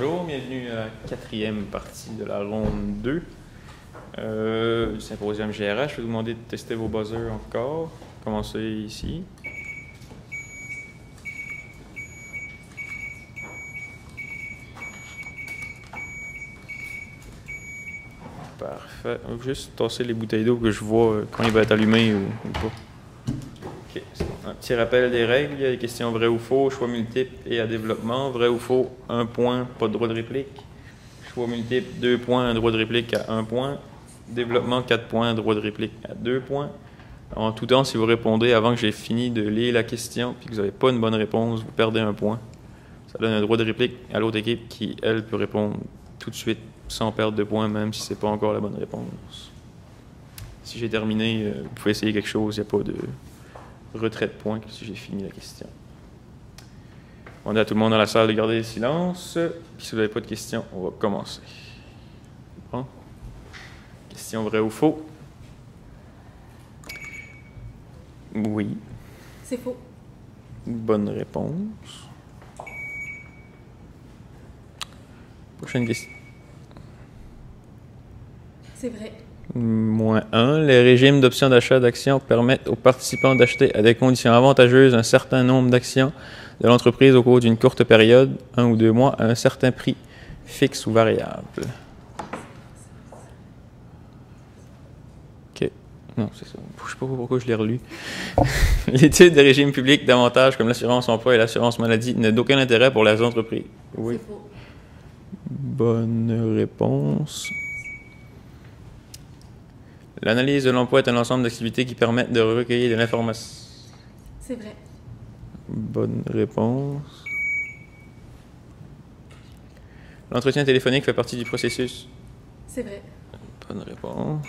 Bonjour, bienvenue à la quatrième partie de la ronde 2 du symposium GRH. Je vais vous demander de tester vos buzzers encore. Commencez ici. Parfait. On va juste tasser les bouteilles d'eau que je vois quand il va être allumé ou pas. Ok, c'est bon. Un petit rappel des règles. Il y a des questions vrai ou faux, choix multiple et à développement. Vrai ou faux, 1 point, pas de droit de réplique. Choix multiple, 2 points, droit de réplique à 1 point. Développement, 4 points, droit de réplique à 2 points. En tout temps, si vous répondez avant que j'ai fini de lire la question et que vous n'avez pas une bonne réponse, vous perdez 1 point. Ça donne un droit de réplique à l'autre équipe qui, elle, peut répondre tout de suite sans perdre de points, même si ce n'est pas encore la bonne réponse. Si j'ai terminé, vous pouvez essayer quelque chose, il n'y a pas de retrait de points si j'ai fini la question. On est à tout le monde dans la salle de garder le silence. Puis si vous n'avez pas de questions, on va commencer. Bon. Question vrai ou faux? Oui. C'est faux. Bonne réponse. Prochaine question. C'est vrai. -1. Les régimes d'options d'achat d'actions permettent aux participants d'acheter à des conditions avantageuses un certain nombre d'actions de l'entreprise au cours d'une courte période, 1 ou 2 mois, à un certain prix fixe ou variable. OK. Non, c'est ça. Je ne sais pas pourquoi je l'ai relu. L'étude des régimes publics d'avantages comme l'assurance emploi et l'assurance maladie n'a d'aucun intérêt pour les entreprises. Oui. C'est faux. Bonne réponse. L'analyse de l'emploi est un ensemble d'activités qui permettent de recueillir de l'information. C'est vrai. Bonne réponse. L'entretien téléphonique fait partie du processus. C'est vrai. Bonne réponse.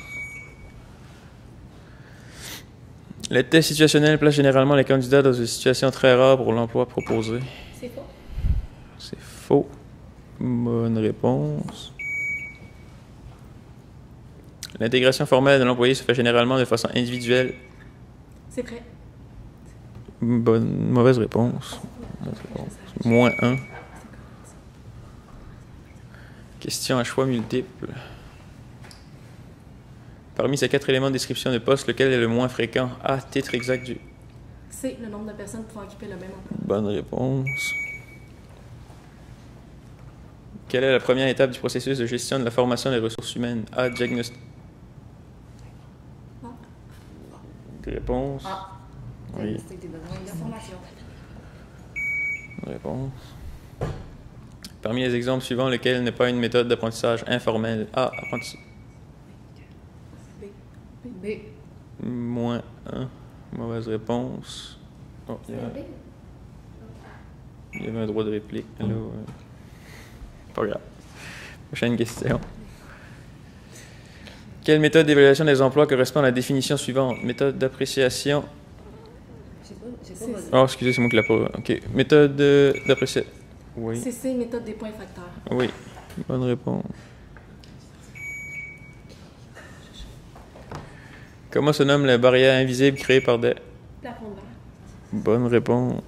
Les tests situationnels placent généralement les candidats dans une situation très rare pour l'emploi proposé. C'est faux. C'est faux. Bonne réponse. L'intégration formelle de l'employé se fait généralement de façon individuelle. C'est vrai. Mauvaise réponse. -1. Question à choix multiple. Parmi ces 4 éléments de description de poste, lequel est le moins fréquent? A. Titre exact du... C'est le nombre de personnes pouvant occuper le même emploi. Bonne réponse. Quelle est la première étape du processus de gestion de la formation des ressources humaines? A. Diagnostic. Réponse. Ah. Oui. Diagnostic des besoins de formation. Réponse. Parmi les exemples suivants, lequel n'est pas une méthode d'apprentissage informelle? A. Apprentissage. B. -1. Mauvaise réponse. Oh, il y avait un droit de réplique. Là, pas grave. Prochaine question. Quelle méthode d'évaluation des emplois correspond à la définition suivante? Méthode d'appréciation. J'ai pas Oh, excusez, c'est moi qui l'ai pas. OK. Méthode d'appréciation. Oui. CC, méthode des points facteurs. Oui. Bonne réponse. Comment se nomme la barrière invisible créée par des... Plafond de verre. Bonne réponse.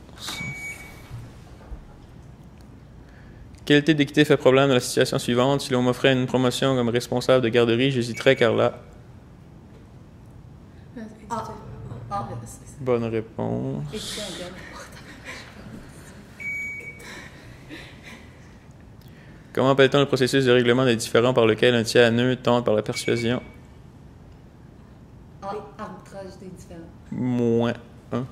Quel type d'équité fait problème dans la situation suivante? Si l'on m'offrait une promotion comme responsable de garderie, j'hésiterais car là... Ah. Ah. Bonne réponse. Comment appelle-t-on le processus de règlement des différends par lequel un tiers neutre tente par la persuasion? Arbitrage des différends. -1.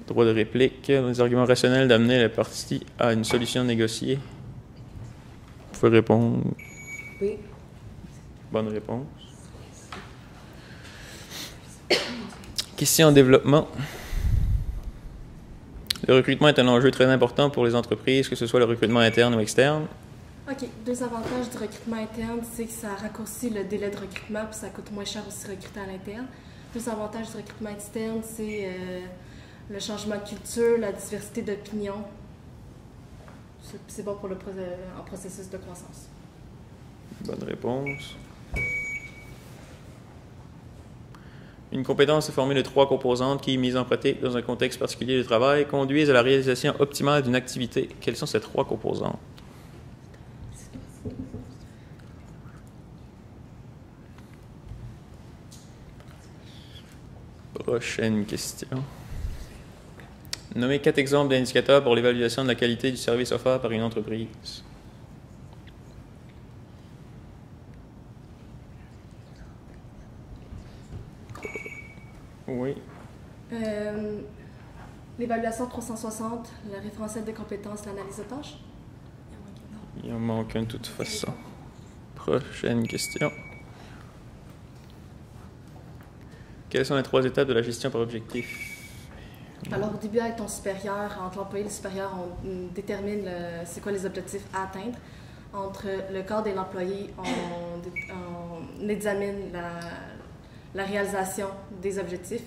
Droit de réplique. Les arguments rationnels d'amener les parties à une solution négociée. Vous pouvez répondre. Oui. Bonne réponse. Question en développement. Le recrutement est un enjeu très important pour les entreprises, que ce soit le recrutement interne ou externe. OK. 2 avantages du recrutement interne, c'est que ça raccourcit le délai de recrutement puis ça coûte moins cher aussi recruter à l'interne. 2 avantages du recrutement externe, c'est le changement de culture, la diversité d'opinions. C'est bon pour en processus de croissance. Bonne réponse. Une compétence est formée de 3 composantes qui, mises en pratique dans un contexte particulier de travail, conduisent à la réalisation optimale d'une activité. Quelles sont ces 3 composantes? Prochaine question. Nommez 4 exemples d'indicateurs pour l'évaluation de la qualité du service offert par une entreprise. Oui. L'évaluation 360, le référentiel des compétences, l'analyse de tâches. Il en manque un de toute façon. Prochaine question. Quelles sont les 3 étapes de la gestion par objectif? Alors, au début, avec ton supérieur, entre l'employé et le supérieur, on détermine c'est quoi les objectifs à atteindre. Entre le cadre et l'employé, on examine la réalisation des objectifs.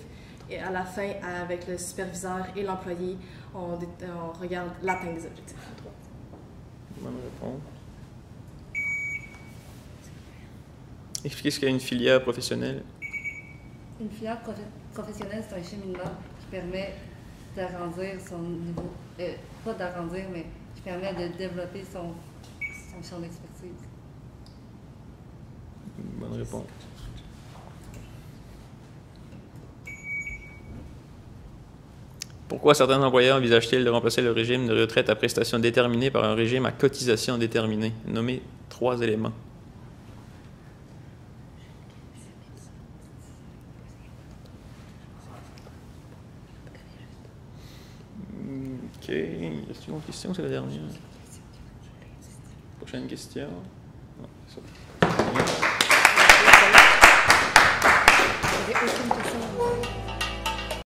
Et à la fin, avec le superviseur et l'employé, on regarde l'atteinte des objectifs. Bonne réponse. Expliquez ce qu'est une filière professionnelle. Une filière professionnelle, c'est un cheminement qui permet d'arrondir son niveau, pas d'arrondir, mais qui permet de développer son champ d'expertise. Bonne réponse. Pourquoi certains employeurs envisagent-ils de remplacer le régime de retraite à prestations déterminées par un régime à cotisation déterminée? Nommez 3 éléments. OK. Y a-t-il une autre question? C'est la dernière. Prochaine question. Non, c'est ça. Aucune